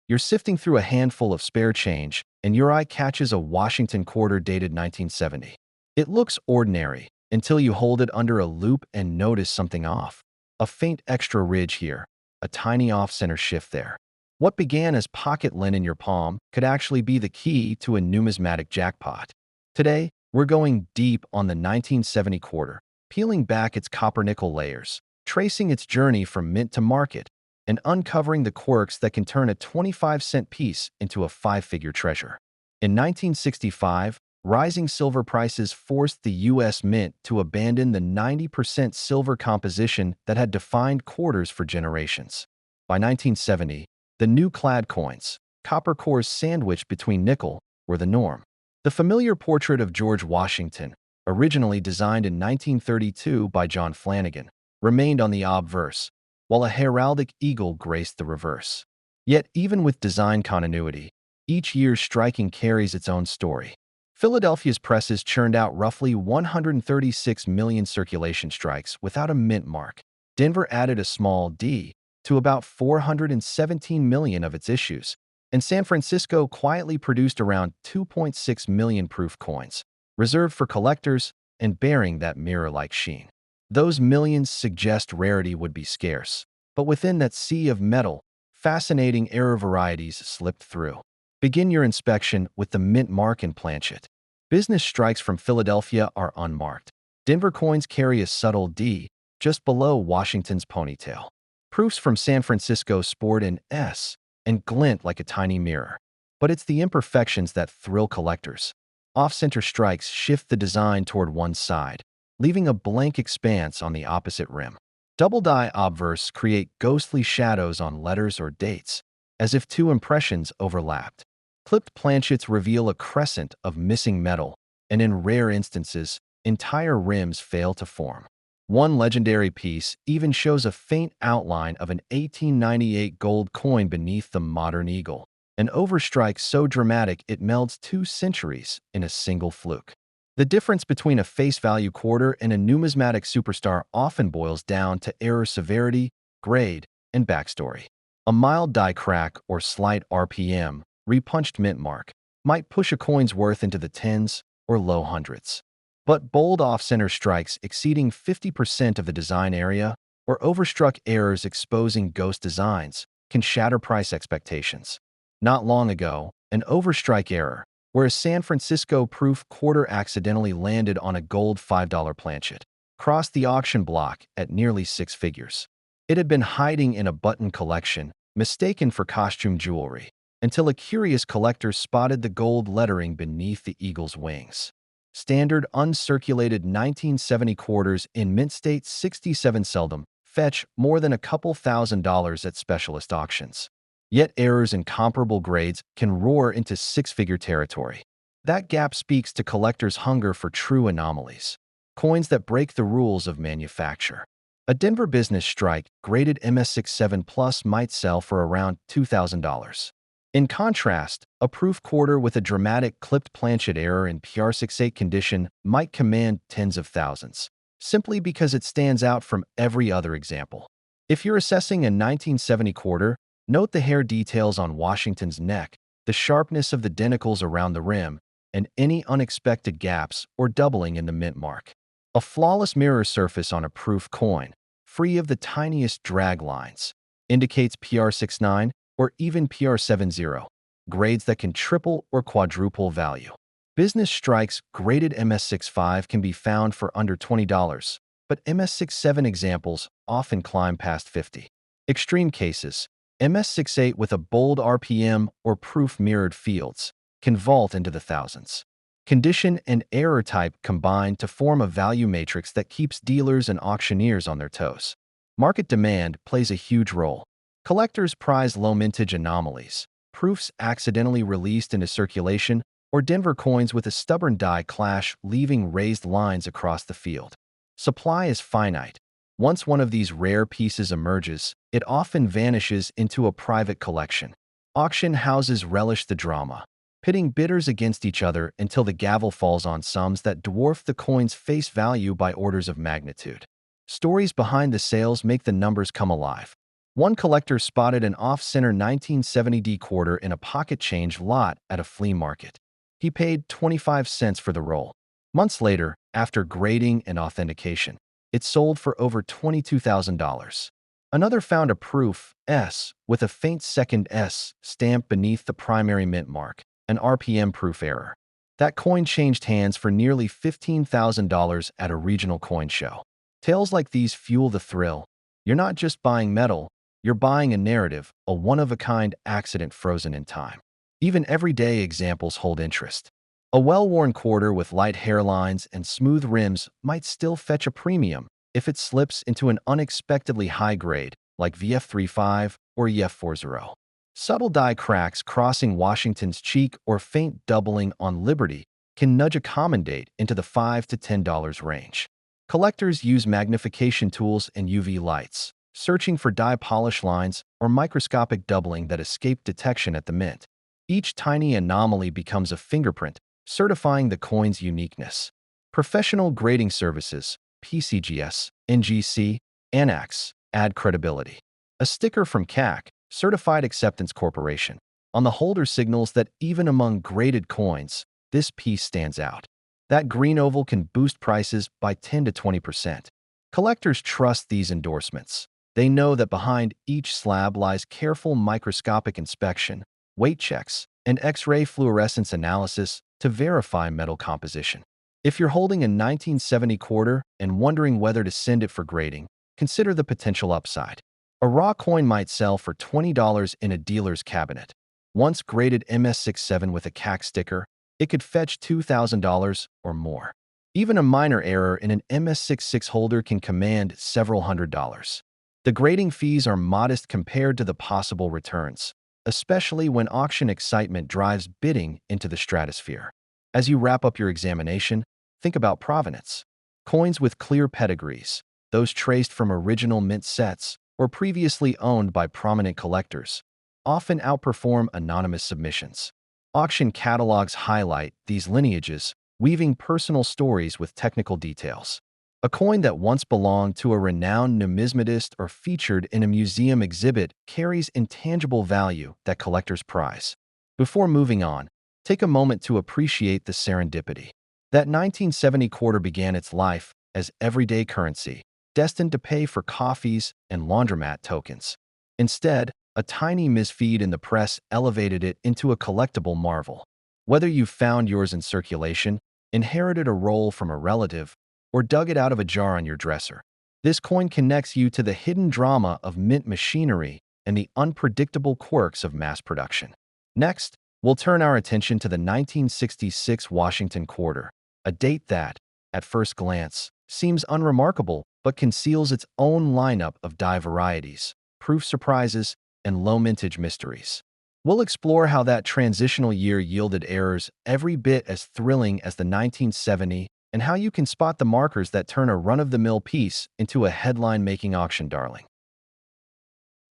You're sifting through a handful of spare change, and your eye catches a Washington quarter dated 1970. It looks ordinary until you hold it under a loupe and notice something off. A faint extra ridge here, a tiny off-center shift there. What began as pocket lint in your palm could actually be the key to a numismatic jackpot. Today, we're going deep on the 1970 quarter, peeling back its copper-nickel layers, tracing its journey from mint to market, and uncovering the quirks that can turn a 25-cent piece into a five-figure treasure. In 1965, rising silver prices forced the U.S. Mint to abandon the 90% silver composition that had defined quarters for generations. By 1970, the new clad coins, copper cores sandwiched between nickel, were the norm. The familiar portrait of George Washington, originally designed in 1932 by John Flanagan, remained on the obverse, while a heraldic eagle graced the reverse. Yet even with design continuity, each year's striking carries its own story. Philadelphia's presses churned out roughly 136 million circulation strikes without a mint mark. Denver added a small d to about 417 million of its issues, and San Francisco quietly produced around 2.6 million proof coins, reserved for collectors and bearing that mirror-like sheen. Those millions suggest rarity would be scarce, but within that sea of metal, fascinating error varieties slipped through. Begin your inspection with the mint mark and planchet. Business strikes from Philadelphia are unmarked. Denver coins carry a subtle D just below Washington's ponytail. Proofs from San Francisco sport an S and glint like a tiny mirror. But it's the imperfections that thrill collectors. Off-center strikes shift the design toward one side, leaving a blank expanse on the opposite rim. Double-die obverse create ghostly shadows on letters or dates, as if two impressions overlapped. Clipped planchets reveal a crescent of missing metal, and in rare instances, entire rims fail to form. One legendary piece even shows a faint outline of an 1898 gold coin beneath the modern eagle, an overstrike so dramatic it melds 2 centuries in a single fluke. The difference between a face-value quarter and a numismatic superstar often boils down to error severity, grade, and backstory. A mild die crack or slight RPM, repunched mint mark, might push a coin's worth into the tens or low hundreds. But bold off-center strikes exceeding 50% of the design area or overstruck errors exposing ghost designs can shatter price expectations. Not long ago, an overstrike error, where a San Francisco proof quarter accidentally landed on a gold $5 planchet, crossed the auction block at nearly 6 figures. It had been hiding in a button collection, mistaken for costume jewelry, until a curious collector spotted the gold lettering beneath the eagle's wings. Standard uncirculated 1970 quarters in mint state 67 seldom fetch more than a couple $1,000s at specialist auctions. Yet errors in comparable grades can roar into six-figure territory. That gap speaks to collectors' hunger for true anomalies, coins that break the rules of manufacture. A Denver business strike graded MS67 Plus might sell for around $2,000. In contrast, a proof quarter with a dramatic clipped planchet error in PR68 condition might command tens of thousands, simply because it stands out from every other example. If you're assessing a 1970 quarter, note the hair details on Washington's neck, the sharpness of the denticles around the rim, and any unexpected gaps or doubling in the mint mark. A flawless mirror surface on a proof coin, free of the tiniest drag lines, indicates PR69 or even PR70, grades that can triple or quadruple value. Business strikes graded MS65 can be found for under $20, but MS67 examples often climb past $50. Extreme cases, MS68 with a bold RPM or proof mirrored fields can vault into the thousands. Condition and error type combine to form a value matrix that keeps dealers and auctioneers on their toes. Market demand plays a huge role. Collectors prize low-mintage anomalies, proofs accidentally released into circulation, or Denver coins with a stubborn die clash leaving raised lines across the field. Supply is finite. Once one of these rare pieces emerges, it often vanishes into a private collection. Auction houses relish the drama, pitting bidders against each other until the gavel falls on sums that dwarf the coin's face value by orders of magnitude. Stories behind the sales make the numbers come alive. One collector spotted an off-center 1970 quarter in a pocket change lot at a flea market. He paid 25 cents for the roll. Months later, after grading and authentication, it sold for over $22,000. Another found a proof S with a faint second S stamped beneath the primary mint mark, an RPM proof error. That coin changed hands for nearly $15,000 at a regional coin show. Tales like these fuel the thrill. You're not just buying metal, you're buying a narrative, a one-of-a-kind accident frozen in time. Even everyday examples hold interest. A well-worn quarter with light hairlines and smooth rims might still fetch a premium if it slips into an unexpectedly high grade, like VF35 or EF40. Subtle die cracks crossing Washington's cheek or faint doubling on Liberty can nudge a common date into the $5 to $10 range. Collectors use magnification tools and UV lights, searching for die polish lines or microscopic doubling that escape detection at the mint. Each tiny anomaly becomes a fingerprint, certifying the coin's uniqueness. Professional grading services, PCGS, NGC, ANAX, add credibility. A sticker from CAC, Certified Acceptance Corporation, on the holder signals that even among graded coins, this piece stands out. That green oval can boost prices by 10 to 20%. Collectors trust these endorsements. They know that behind each slab lies careful microscopic inspection, weight checks, and X-ray fluorescence analysis to verify metal composition. If you're holding a 1970 quarter and wondering whether to send it for grading, consider the potential upside. A raw coin might sell for $20 in a dealer's cabinet. Once graded MS67 with a CAC sticker, it could fetch $2,000 or more. Even a minor error in an MS66 holder can command several $100s. The grading fees are modest compared to the possible returns, especially when auction excitement drives bidding into the stratosphere. As you wrap up your examination, think about provenance. Coins with clear pedigrees, those traced from original mint sets or previously owned by prominent collectors, often outperform anonymous submissions. Auction catalogs highlight these lineages, weaving personal stories with technical details. A coin that once belonged to a renowned numismatist or featured in a museum exhibit carries intangible value that collectors prize. Before moving on, take a moment to appreciate the serendipity. That 1970 quarter began its life as everyday currency, destined to pay for coffees and laundromat tokens. Instead, a tiny misfeed in the press elevated it into a collectible marvel. Whether you found yours in circulation, inherited a roll from a relative, or dug it out of a jar on your dresser, this coin connects you to the hidden drama of mint machinery and the unpredictable quirks of mass production. Next, we'll turn our attention to the 1966 Washington quarter, a date that, at first glance, seems unremarkable but conceals its own lineup of die varieties, proof surprises, and low mintage mysteries. We'll explore how that transitional year yielded errors every bit as thrilling as the 1970 and how you can spot the markers that turn a run-of-the-mill piece into a headline-making auction darling.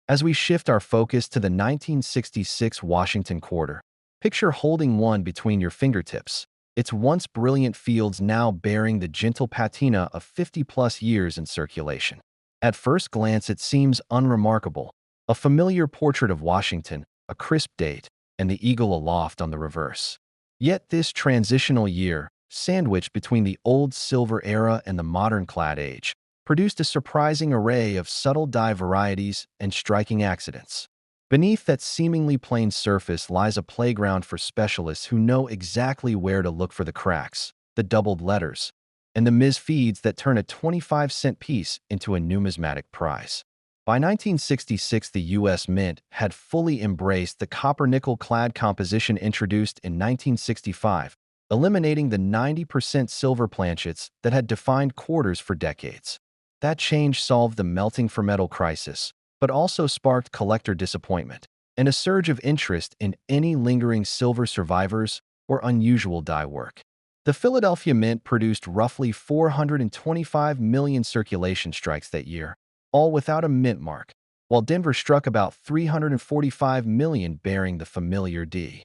As we shift our focus to the 1966 Washington quarter, picture holding one between your fingertips, its once brilliant fields now bearing the gentle patina of 50-plus years in circulation. At first glance, it seems unremarkable, a familiar portrait of Washington, a crisp date, and the eagle aloft on the reverse. Yet this transitional year, sandwiched between the old silver era and the modern clad age, produced a surprising array of subtle die varieties and striking accidents. Beneath that seemingly plain surface lies a playground for specialists who know exactly where to look for the cracks, the doubled letters, and the misfeeds that turn a 25-cent piece into a numismatic prize. By 1966, the U.S. Mint had fully embraced the copper-nickel-clad composition introduced in 1965, eliminating the 90% silver planchets that had defined quarters for decades. That change solved the melting for metal crisis, but also sparked collector disappointment and a surge of interest in any lingering silver survivors or unusual die work. The Philadelphia Mint produced roughly 425 million circulation strikes that year, all without a mint mark, while Denver struck about 345 million bearing the familiar D.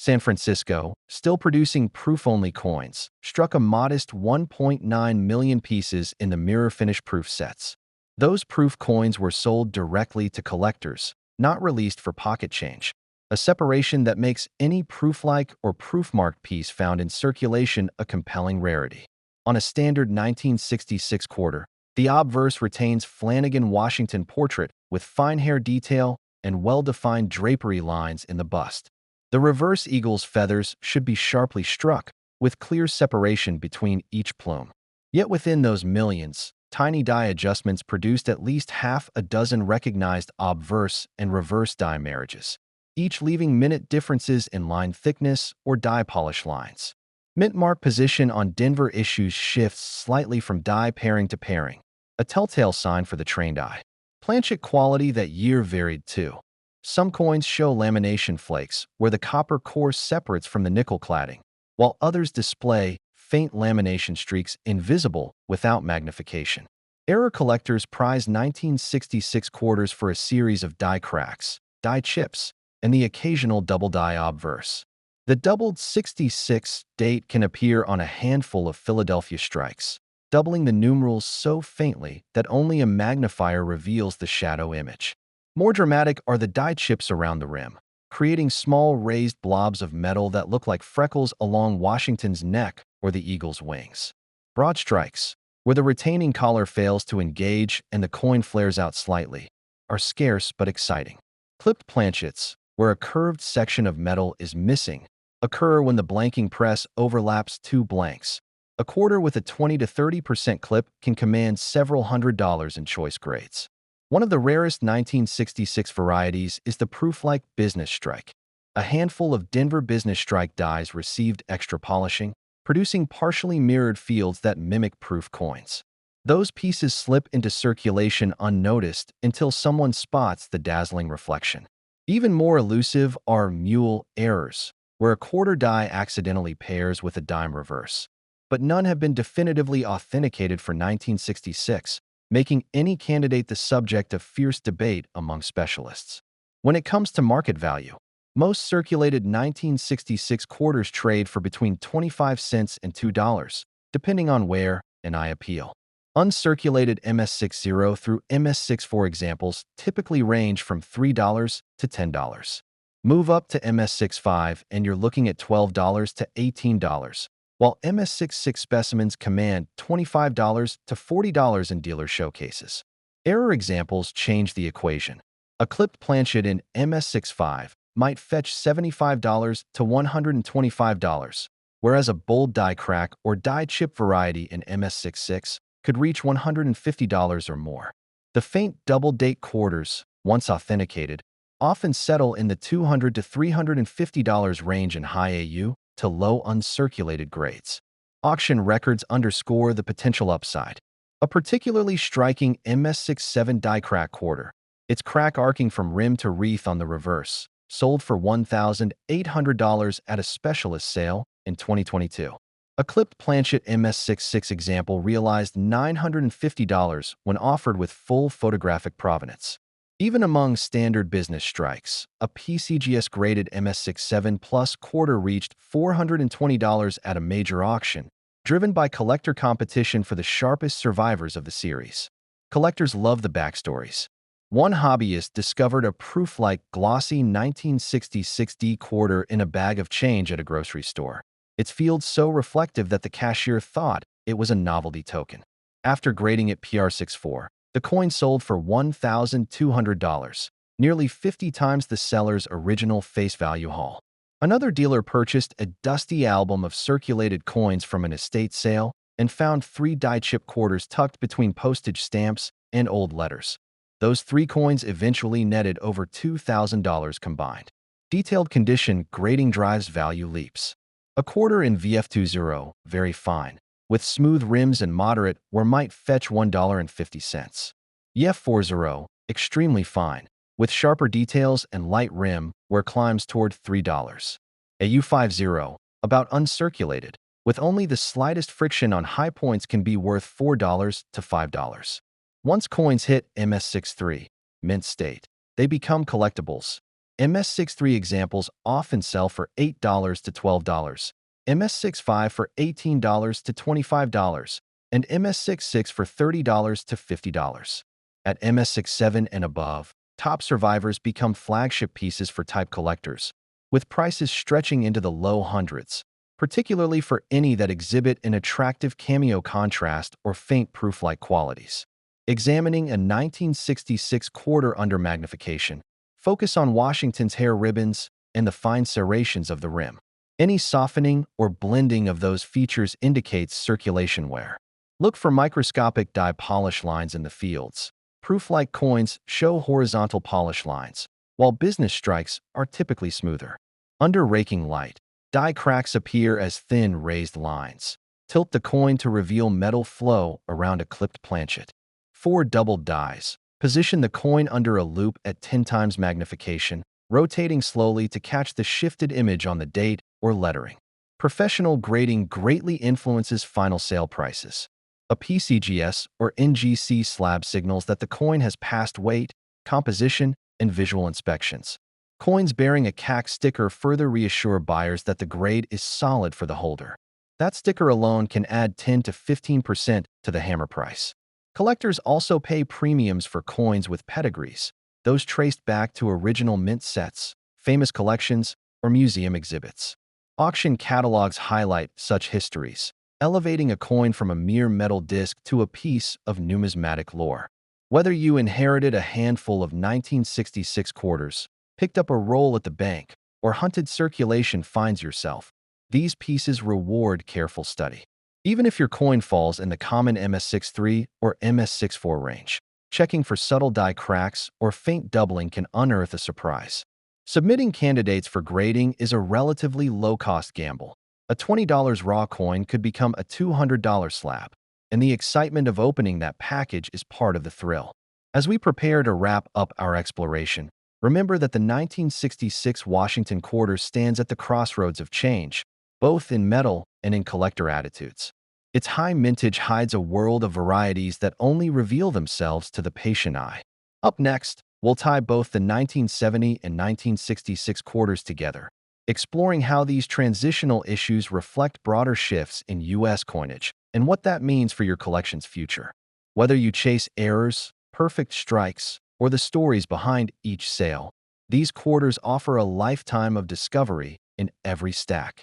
San Francisco, still producing proof-only coins, struck a modest 1.9 million pieces in the mirror finish proof sets. Those proof coins were sold directly to collectors, not released for pocket change, a separation that makes any proof-like or proof-marked piece found in circulation a compelling rarity. On a standard 1966 quarter, the obverse retains Flanagan Washington portrait with fine hair detail and well-defined drapery lines in the bust. The reverse eagle's feathers should be sharply struck, with clear separation between each plume. Yet within those millions, tiny die adjustments produced at least half a dozen recognized obverse and reverse die marriages, each leaving minute differences in line thickness or die polish lines. Mint mark position on Denver issues shifts slightly from die pairing to pairing, a telltale sign for the trained eye. Planchet quality that year varied too. Some coins show lamination flakes, where the copper core separates from the nickel cladding, while others display faint lamination streaks invisible without magnification. Error collectors prize 1966 quarters for a series of die cracks, die chips, and the occasional double die obverse. The doubled 66 date can appear on a handful of Philadelphia strikes, doubling the numerals so faintly that only a magnifier reveals the shadow image. More dramatic are the die chips around the rim, creating small raised blobs of metal that look like freckles along Washington's neck or the eagle's wings. Broad strikes, where the retaining collar fails to engage and the coin flares out slightly, are scarce but exciting. Clipped planchets, where a curved section of metal is missing, occur when the blanking press overlaps two blanks. A quarter with a 20 to 30% clip can command several $100s in choice grades. One of the rarest 1966 varieties is the proof-like business strike. A handful of Denver business strike dies received extra polishing, producing partially mirrored fields that mimic proof coins. Those pieces slip into circulation unnoticed until someone spots the dazzling reflection. Even more elusive are mule errors, where a quarter die accidentally pairs with a dime reverse. But none have been definitively authenticated for 1966, making any candidate the subject of fierce debate among specialists. When it comes to market value, most circulated 1966 quarters trade for between 25 cents and $2, depending on where and eye appeal. Uncirculated MS60 through MS64 examples typically range from $3 to $10. Move up to MS65 and you're looking at $12 to $18, while MS66 specimens command $25 to $40 in dealer showcases. Error examples change the equation. A clipped planchet in MS65 might fetch $75 to $125, whereas a bold die crack or die chip variety in MS66 could reach $150 or more. The faint double-date quarters, once authenticated, often settle in the $200 to $350 range in high AU to low uncirculated grades. Auction records underscore the potential upside. A particularly striking MS67 die crack quarter, its crack arcing from rim to wreath on the reverse, sold for $1,800 at a specialist sale in 2022. A clipped planchet MS66 example realized $950 when offered with full photographic provenance. Even among standard business strikes, a PCGS-graded MS67 Plus quarter reached $420 at a major auction, driven by collector competition for the sharpest survivors of the series. Collectors love the backstories. One hobbyist discovered a proof-like glossy 1966D quarter in a bag of change at a grocery store. Its field so reflective that the cashier thought it was a novelty token. After grading it PR64, the coin sold for $1,200, nearly 50 times the seller's original face value haul. Another dealer purchased a dusty album of circulated coins from an estate sale and found 3 die chip quarters tucked between postage stamps and old letters. Those 3 coins eventually netted over $2,000 combined. Detailed condition grading drives value leaps. A quarter in VF20, very fine, with smooth rims and moderate, where might fetch $1.50. EF40, extremely fine, with sharper details and light rim, where climbs toward $3. AU50, about uncirculated, with only the slightest friction on high points can be worth $4 to $5. Once coins hit MS63, mint state, they become collectibles. MS63 examples often sell for $8 to $12, MS65 for $18 to $25, and MS66 for $30 to $50. At MS67 and above, top survivors become flagship pieces for type collectors, with prices stretching into the low hundreds, particularly for any that exhibit an attractive cameo contrast or faint proof-like qualities. Examining a 1966 quarter under magnification, focus on Washington's hair ribbons and the fine serrations of the rim. Any softening or blending of those features indicates circulation wear. Look for microscopic die polish lines in the fields. Proof-like coins show horizontal polish lines, while business strikes are typically smoother. Under raking light, die cracks appear as thin raised lines. Tilt the coin to reveal metal flow around a clipped planchet. 4 doubled dies. Position the coin under a loupe at 10 times magnification, rotating slowly to catch the shifted image on the date or lettering. Professional grading greatly influences final sale prices. A PCGS or NGC slab signals that the coin has passed weight, composition, and visual inspections. Coins bearing a CAC sticker further reassure buyers that the grade is solid for the holder. That sticker alone can add 10 to 15% to the hammer price. Collectors also pay premiums for coins with pedigrees, those traced back to original mint sets, famous collections, or museum exhibits. Auction catalogs highlight such histories, elevating a coin from a mere metal disc to a piece of numismatic lore. Whether you inherited a handful of 1966 quarters, picked up a roll at the bank, or hunted circulation finds yourself, these pieces reward careful study. Even if your coin falls in the common MS63 or MS64 range, checking for subtle die cracks or faint doubling can unearth a surprise. Submitting candidates for grading is a relatively low-cost gamble. A $20 raw coin could become a $200 slab, and the excitement of opening that package is part of the thrill. As we prepare to wrap up our exploration, remember that the 1966 Washington quarter stands at the crossroads of change, both in metal and in collector attitudes. Its high mintage hides a world of varieties that only reveal themselves to the patient eye. Up next, we'll tie both the 1970 and 1966 quarters together, exploring how these transitional issues reflect broader shifts in U.S. coinage and what that means for your collection's future. Whether you chase errors, perfect strikes, or the stories behind each sale, these quarters offer a lifetime of discovery in every stack.